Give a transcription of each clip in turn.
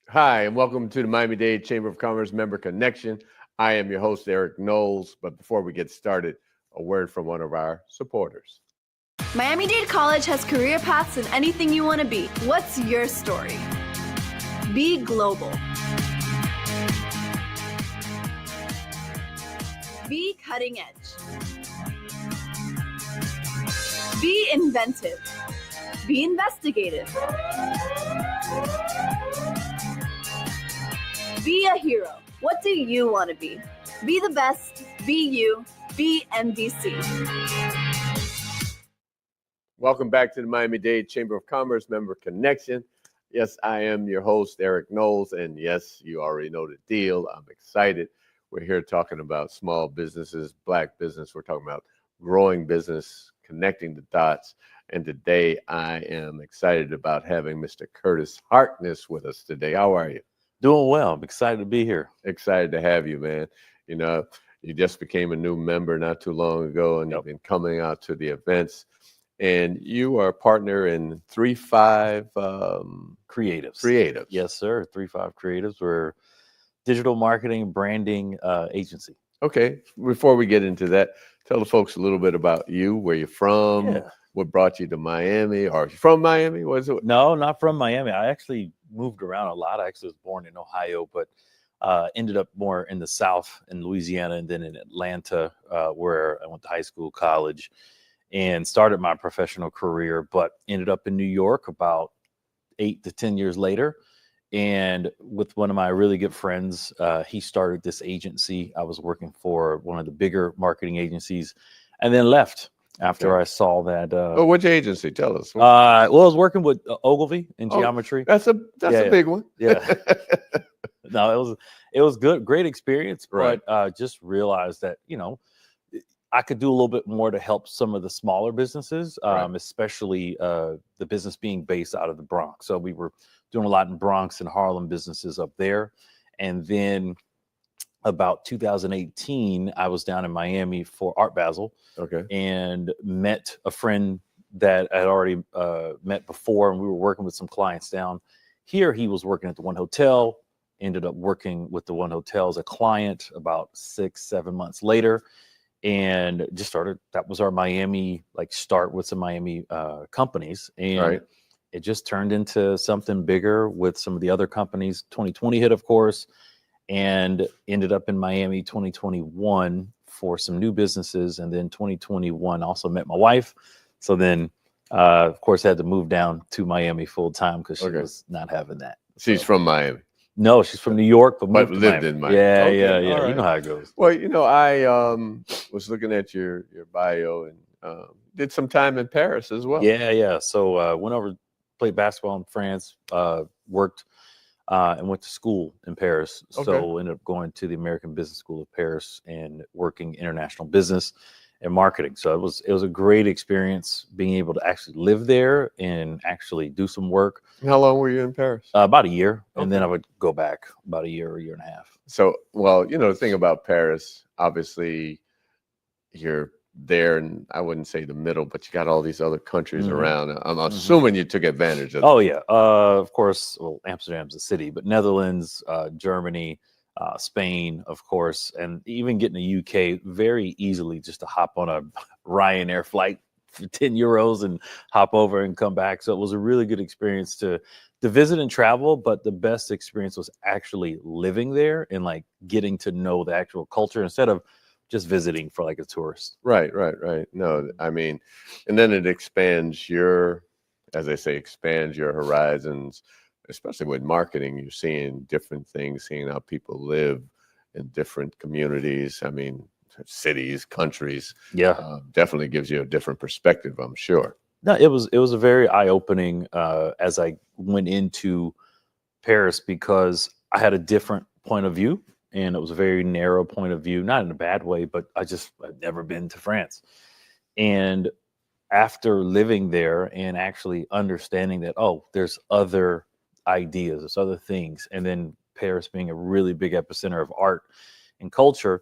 Hi, and welcome to the Miami-Dade Chamber of Commerce Member Connection. I am your host, Eric Knowles. But before we get started, a word from one of our supporters. Miami-Dade College has career paths in anything you want to be. What's your story? Be global. Be cutting edge. Be inventive. Be investigative. Be a hero. What do you want to be? Be the best. Be you. Be MDC. Welcome back to the Miami-Dade Chamber of Commerce Member Connection. Yes, I am your host, Eric Knowles, and yes, you already know the deal. I'm excited. We're here talking about small businesses, Black business. We're talking about growing business, connecting the dots. And today I am excited about having Mr. Curtis Harkness with us today. How are you? Doing well. I'm excited to be here. Excited to have you, man. You know, you just became a new member not too long ago, and you've been coming out to the events. And you are a partner in 3-5 Creatives. Creatives. Yes, sir. 3-5 Creatives. We're digital marketing, branding agency. Okay. Before we get into that, tell the folks a little bit about you, where you're from, Yeah. what brought you to Miami. Are you from Miami? What is it? No, not from Miami. I actually moved around a lot. I actually was born in Ohio, but ended up more in the South, in Louisiana, and then in Atlanta, where I went to high school, college, and started my professional career, but ended up in New York about 8 to 10 years later. And with one of my really good friends, he started this agency. I was working for one of the bigger marketing agencies and then left after I saw that. Oh, which agency? Tell us. Well, I was working with Ogilvy in geometry. That's a big one. Yeah. No, it was good, great experience, Right. but just realized that, I could do a little bit more to help some of the smaller businesses, Right. especially the business being based out of the Bronx. So we were doing a lot in Bronx and Harlem businesses up there. And then about 2018, I was down in Miami for Art Basel Okay. and met a friend that I had already met before, and we were working with some clients down here. He was working at the One Hotel, ended up working with the One Hotel as a client about 6-7 months later. And just started, that was our Miami, start with some Miami companies. And Right. it just turned into something bigger with some of the other companies. 2020 hit, of course, and ended up in Miami 2021 for some new businesses. And then 2021 also met my wife. So then, of course, had to move down to Miami full time because she was not having that. She's from Miami. No, she's from New York, but moved to lived Miami. in Miami. Yeah, Okay, yeah. all You right. know how it goes. Well, I was looking at your bio and did some time in Paris as well. Yeah. So went over, played basketball in France, worked and went to school in Paris. Okay. So ended up going to the American Business School of Paris and working international business and marketing. So it was a great experience being able to actually live there and actually do some work. How long were you in Paris? About a year, and then Okay. I would go back about a year or a year and a half. So, well, the thing about Paris, obviously, you're there, and I wouldn't say the middle, but you got all these other countries Mhm. around. I'm assuming you took advantage of Oh yeah, of course. Well, Amsterdam's a city, but Netherlands, Germany, Spain, of course, and even getting to UK very easily, just to hop on a Ryanair flight for 10 euros and hop over and come back. So it was a really good experience to visit and travel. But the best experience was actually living there and getting to know the actual culture instead of just visiting for a tourist. Right. No, I mean, and then it expands as they say, expands your horizons, especially with marketing. You're seeing different things, seeing how people live in different communities. I mean, cities, countries. Yeah. Definitely gives you a different perspective, I'm sure. No, it was a very eye-opening as I went into Paris, because I had a different point of view, and it was a very narrow point of view, not in a bad way, but I've never been to France. And after living there and actually understanding that, there's other ideas, there's other things, and then Paris being a really big epicenter of art and culture,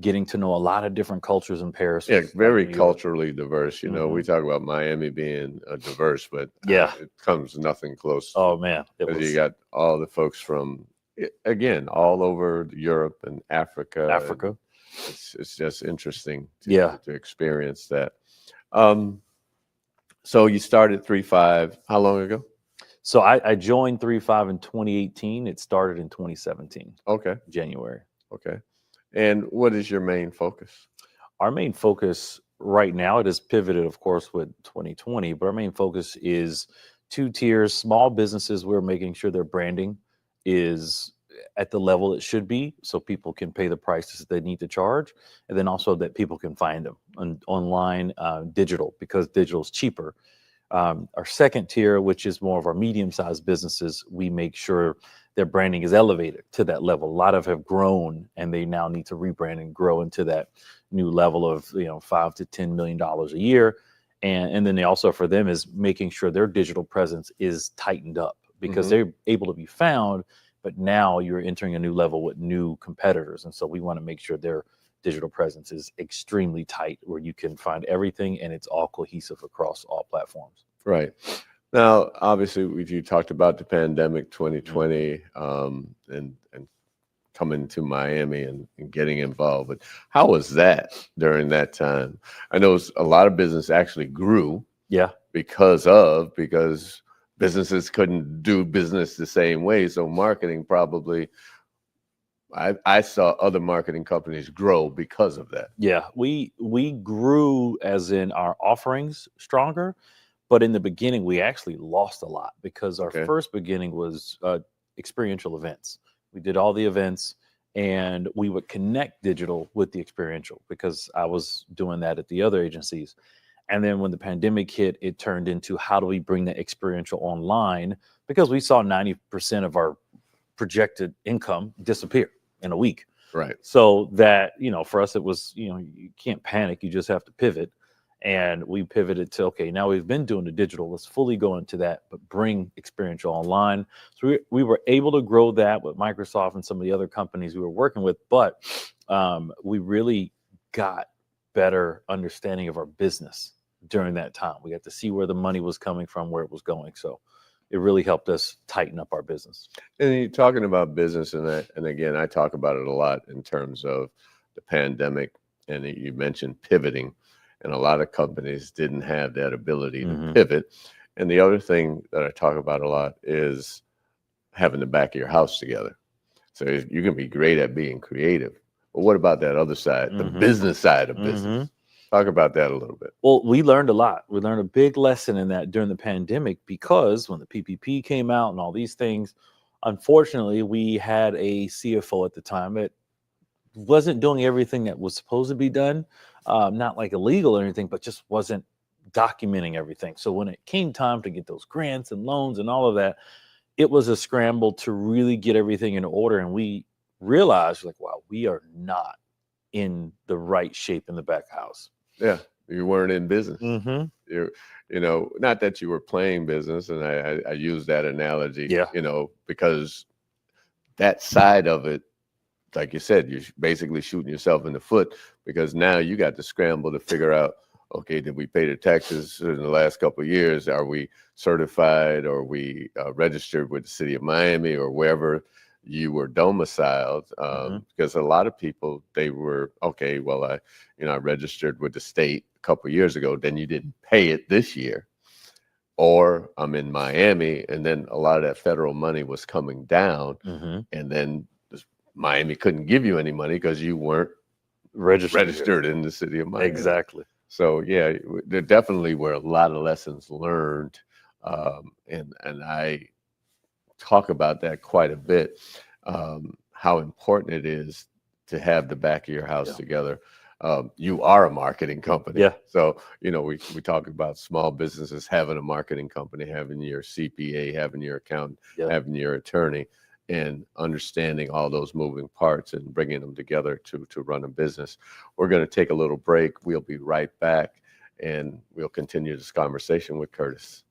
getting to know a lot of different cultures in Paris. Yeah, was like very New York. culturally diverse. You know, we Mhm. talk about Miami being diverse, but Yeah. it comes nothing close to Oh man, it because you was got all the folks from again all over Europe and Africa, and Africa. it's just interesting Yeah. to experience that. Um, so you started 3-5. How long ago? So I joined 3-5 in 2018. It started in 2017, Okay, January. okay. And what is your main focus? Our main focus right now, it has pivoted, of course, with 2020, but our main focus is two tiers, small businesses. We're making sure their branding is at the level it should be so people can pay the prices they need to charge. And then also that people can find them online, digital, because digital is cheaper. Our second tier, which is more of our medium-sized businesses, we make sure their branding is elevated to that level. A lot of have grown, and they now need to rebrand and grow into that new level of $5 to $10 million a year. And then they also for them is making sure their digital presence is tightened up because Mhm. they're able to be found. But now you're entering a new level with new competitors, and so we want to make sure their digital presence is extremely tight where you can find everything and it's all cohesive across all platforms. Right. Now, obviously, you talked about the pandemic Mhm. 2020 and coming to Miami and getting involved. But how was that during that time? I know a lot of business actually grew Yeah. because businesses couldn't do business the same way. So marketing probably, I saw other marketing companies grow because of that. Yeah. We grew as in our offerings stronger, but in the beginning we actually lost a lot because our Okay. first beginning was experiential events. We did all the events and we would connect digital with the experiential because I was doing that at the other agencies. And then when the pandemic hit, it turned into how do we bring the experiential online because we saw 90% of our projected income disappear in a week. Right. So that, for us, it was, you can't panic. You just have to pivot. And we pivoted to, okay, now we've been doing the digital. Let's fully go into that, but bring experiential online. So we were able to grow that with Microsoft and some of the other companies we were working with. But we really got better understanding of our business during that time. We got to see where the money was coming from, where it was going. So it really helped us tighten up our business. And you're talking about business, and again, I talk about it a lot in terms of the pandemic. And you mentioned pivoting, and a lot of companies didn't have that ability to pivot. And the other thing that I talk about a lot is having the back of your house together. So you can be great at being creative, but what about that other side, the business side of business? Talk about that a little bit. Well, we learned a lot. We learned a big lesson in that during the pandemic because when the PPP came out and all these things, unfortunately, we had a CFO at the time that wasn't doing everything that was supposed to be done, not like illegal or anything, but just wasn't documenting everything. So when it came time to get those grants and loans and all of that, it was a scramble to really get everything in order. And we realized, like, wow, we are not in the right shape in the back house. Yeah, you weren't in business. Mm-hmm. Not that you were playing business, and I use that analogy, Yeah. because that side of it, like you said, you're basically shooting yourself in the foot because now you got to scramble to figure out, okay, did we pay the taxes in the last couple of years? Are we certified? Or are we registered with the city of Miami or wherever you were domiciled? Because a lot of people, they were, okay, well, I registered with the state a couple of years ago, then you didn't pay it this year. Or I'm in Miami, and then a lot of that federal money was coming down, and then Miami couldn't give you any money because you weren't registered in the city of Miami. Exactly. So yeah, there definitely were a lot of lessons learned, and I talk about that quite a bit. How important it is to have the back of your house together. You are a marketing company. Yeah. So, we talk about small businesses having a marketing company, having your CPA, having your accountant, having your attorney, and understanding all those moving parts and bringing them together to run a business. We're going to take a little break. We'll be right back, and we'll continue this conversation with Curtis.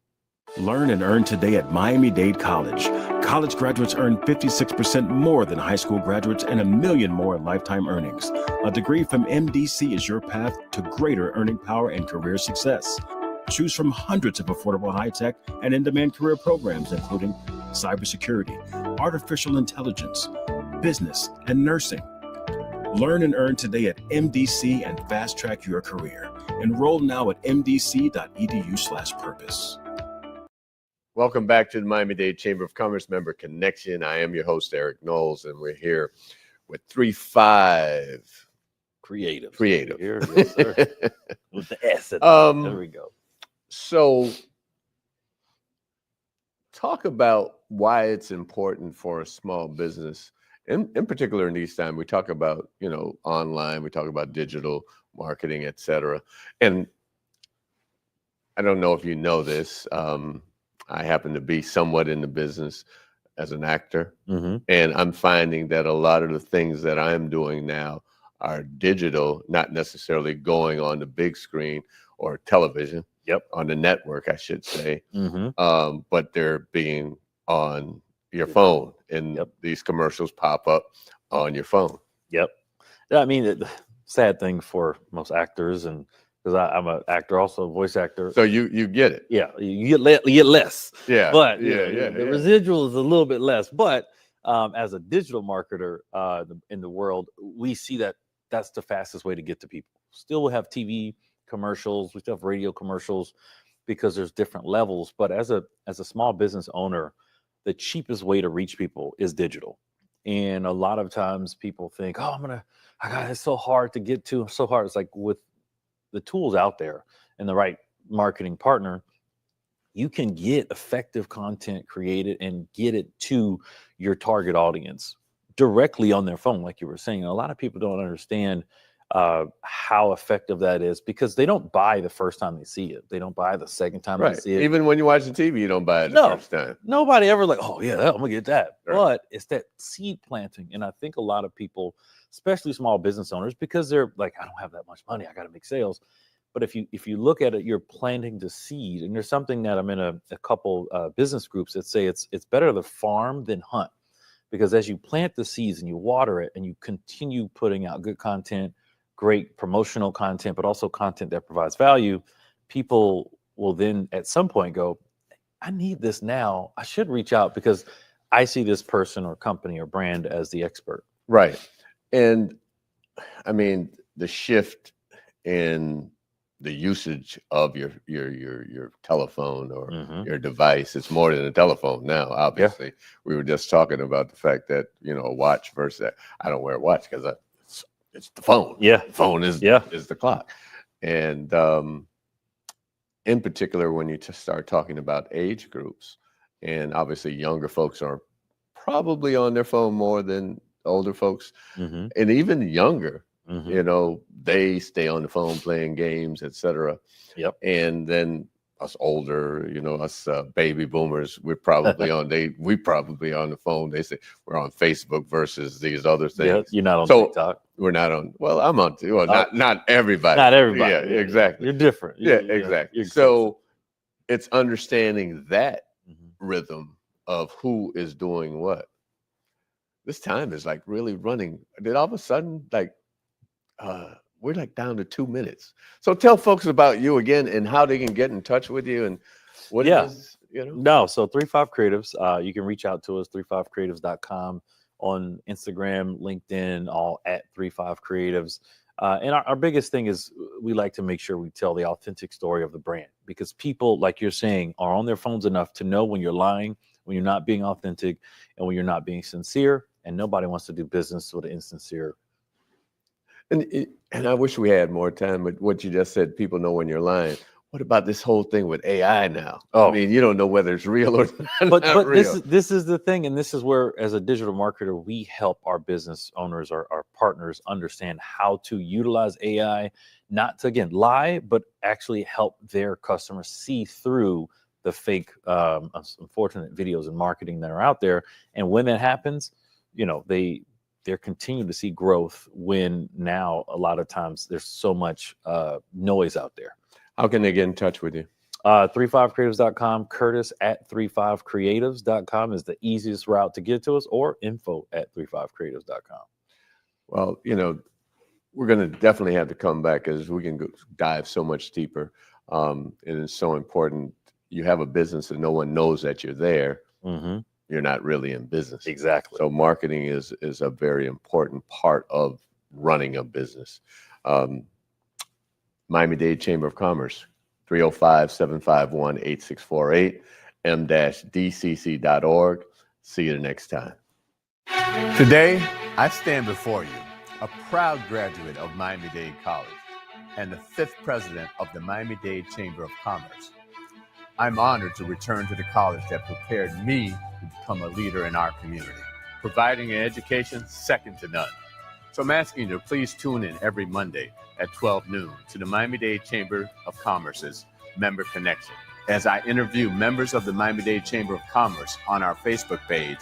Learn and earn today at Miami-Dade College. College graduates earn 56% more than high school graduates and $1 million more in lifetime earnings. A degree from MDC is your path to greater earning power and career success. Choose from hundreds of affordable high-tech and in-demand career programs, including cybersecurity, artificial intelligence, business, and nursing. Learn and earn today at MDC and fast-track your career. Enroll now at mdc.edu/purpose. Welcome back to the Miami-Dade Chamber of Commerce Member Connection. I am your host, Eric Knowles, and we're here with 3-5 Creative. Here, yes, sir. With the S at the end. There we go. So talk about why it's important for a small business. In particular, in these times, we talk about, online, we talk about digital marketing, et cetera. And I don't know if you know this. I happen to be somewhat in the business as an actor, and I'm finding that a lot of the things that I'm doing now are digital, not necessarily going on the big screen or television, on the network, I should say, but they're being on your phone, and these commercials pop up on your phone. Yeah, I mean, the sad thing for most actors, and because I'm an actor, also a voice actor. So you get it. Yeah, you get less. Yeah. But the residual is a little bit less. But as a digital marketer in the world, we see that that's the fastest way to get to people. Still, we'll have TV commercials, we still have radio commercials, because there's different levels. But as a small business owner, the cheapest way to reach people is digital. And a lot of times people think, it's so hard to get to, so hard. It's like, with the tools out there and the right marketing partner, you can get effective content created and get it to your target audience directly on their phone. Like you were saying, a lot of people don't understand how effective that is, because they don't buy the first time they see it. They don't buy the second time they see it. Even when you watch the TV, you don't buy it the first time. Nobody ever like, I'm gonna get that. Right. But it's that seed planting. And I think a lot of people, especially small business owners, because they're like, I don't have that much money, I got to make sales. But if you look at it, you're planting the seed. And there's something that I'm in a couple business groups that say it's better to farm than hunt, because as you plant the seeds and you water it and you continue putting out good content, great promotional content, but also content that provides value, people will then at some point go, I need this now. I should reach out because I see this person or company or brand as the expert. Right. And I mean, the shift in the usage of your telephone or your device, it's more than a telephone now, obviously. We were just talking about the fact that, a watch versus I don't wear a watch because it's the phone. Yeah. The phone is the clock. And in particular, when you start talking about age groups, and obviously younger folks are probably on their phone more than older folks, and even younger, they stay on the phone playing games, etc. And then us older, us baby boomers, we're probably on the phone. They say we're on Facebook versus these other things. Yeah, you're not on TikTok. We're not on. Well, I'm on. Well, not everybody. Not everybody. Yeah, exactly. You're different. Exactly. So it's understanding that rhythm of who is doing what. This time is like really running. Then all of a sudden, we're like down to 2 minutes. So tell folks about you again and how they can get in touch with you and what it is, No, so 3-5 Creatives. You can reach out to us, 35creatives.com, on Instagram, LinkedIn, all at 3-5 Creatives. And our biggest thing is we like to make sure we tell the authentic story of the brand, because people, like you're saying, are on their phones enough to know when you're lying, when you're not being authentic, and when you're not being sincere. And nobody wants to do business with an insincere. And I wish we had more time, but what you just said, people know when you're lying. What about this whole thing with AI now? I mean, you don't know whether it's real or not. But real. This is the thing, and this is where, as a digital marketer, we help our business owners, our partners, understand how to utilize AI, not to, again, lie, but actually help their customers see through the fake, unfortunate videos and marketing that are out there. And when that happens, they're continuing to see growth, when now a lot of times there's so much noise out there. How can they get in touch with you? 35creatives.com. Curtis at 35creatives.com is the easiest route to get to us, or info@35creatives.com. Well, we're going to definitely have to come back because we can dive so much deeper. And it's so important. You have a business and no one knows that you're there. Mm-hmm. You're not really in business. Exactly. So marketing is a very important part of running a business. Miami-Dade Chamber of Commerce, 305-751-8648, m-dcc.org. See you the next time. Today, I stand before you, a proud graduate of Miami-Dade College and the 5th president of the Miami-Dade Chamber of Commerce. I'm honored to return to the college that prepared me to become a leader in our community, providing an education second to none. So I'm asking you to please tune in every Monday at 12 noon to the Miami-Dade Chamber of Commerce's Member Connection, as I interview members of the Miami-Dade Chamber of Commerce on our Facebook page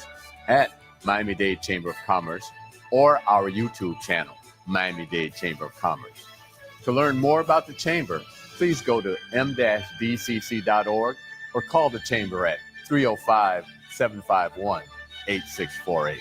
at Miami-Dade Chamber of Commerce or our YouTube channel, Miami-Dade Chamber of Commerce. To learn more about the Chamber, please go to m-dcc.org or call the Chamber at 305-751-8648.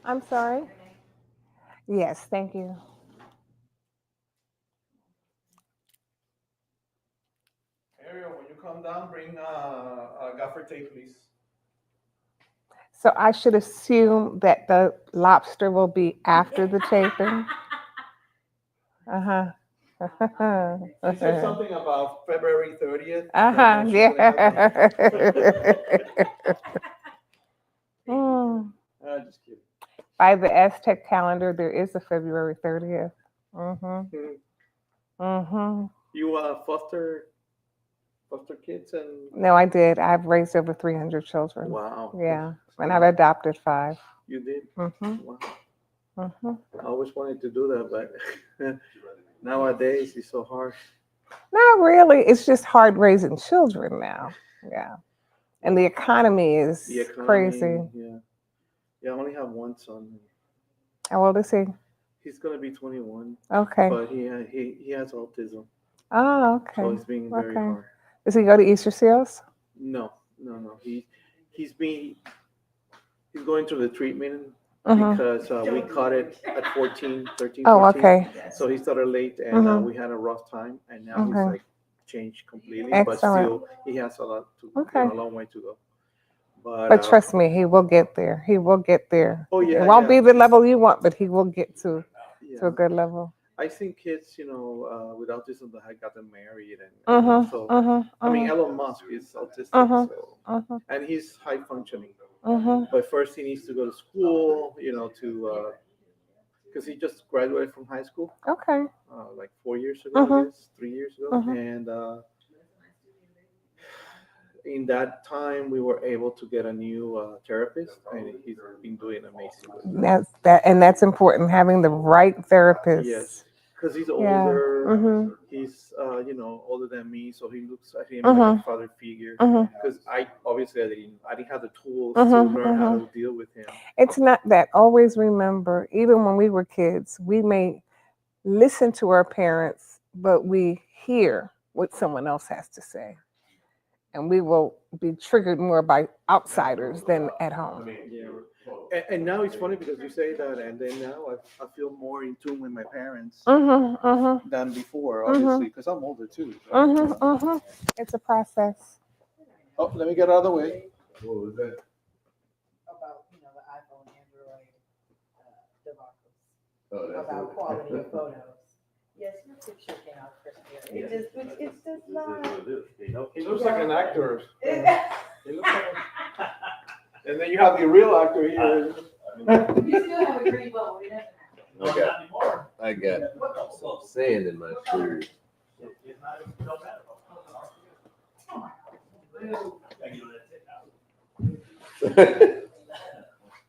I'm sorry? Yes, thank you. Ariel, when you come down, bring a gaffer tape, please. So I should assume that the lobster will be after the taping? Uh-huh. She said something about February 30th. Uh-huh, She's gonna have yeah. Mm. just kidding. By the Aztec calendar, there is a February 30th. Mm-hmm. Mm-hmm. You foster kids and No, I did. I've raised over 300 children. wow. Yeah, and I've adopted 5. You did? Mm-hmm. Wow. Mm-hmm. I always wanted to do that, but nowadays it's so hard. Not really. It's just hard raising children now. Yeah. And the economy is The economy, crazy. yeah. Yeah, I only have one son. How old is he? He's gonna be 21, Okay. but he has autism, Oh, so okay. it's being very Okay. hard. Does he go to Easter Seals? No, no, no. He's been he's going through the treatment Mm-hmm. because we caught it at 14, 13, Oh, 14. okay. So he started late, and Mhm. we had a rough time, and now he's Okay. like changed completely, but Excellent. still he has a lot to, Okay. a long way to go. But trust me, he will get there. He will get there. Oh yeah, It won't yeah, be the level you want, but he will get to a yeah. good level. I think kids, with autism that had gotten married, and Mm-hmm. so Mm-hmm. I mean, Elon Musk is autistic, Mhm. so Mm-hmm. and he's high functioning. Mm-hmm. But first, he needs to go to school, to because he just graduated from high school Okay. like 4 years ago, I Mhm. guess, 3 years ago, Mhm. and in that time, we were able to get a new therapist, and he's been doing amazing. That's important. Having the right therapist. Yes, because he's Yeah. older. Mm-hmm. He's older than me, so he looks at him like Mhm. a father figure. Mhm. Because I didn't have the tools Mhm. to learn how Mhm. to deal with him. It's not that. Always remember, even when we were kids, we may listen to our parents, but we hear what someone else has to say. And we will be triggered more by outsiders than at home. Yeah. And now it's funny because you say that, and then now I feel more in tune with my parents Mm-hmm, mm-hmm, than before, Mhm. obviously, because I'm older too. So. mm-hmm, mm-hmm. It's a process. Oh, let me get out of the way. What was that? About, the iPhone, Android debacle, Oh, that's about it. quality of photos. Yes, your picture came out crisp here. It's just not. He looks like an actor. He looks like and then you have the real actor here. You still have a green bubble. It doesn't happen. I got some sand in my shoes.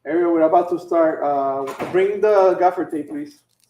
Ariel, we're about to start. Bring the gaffer tape, please.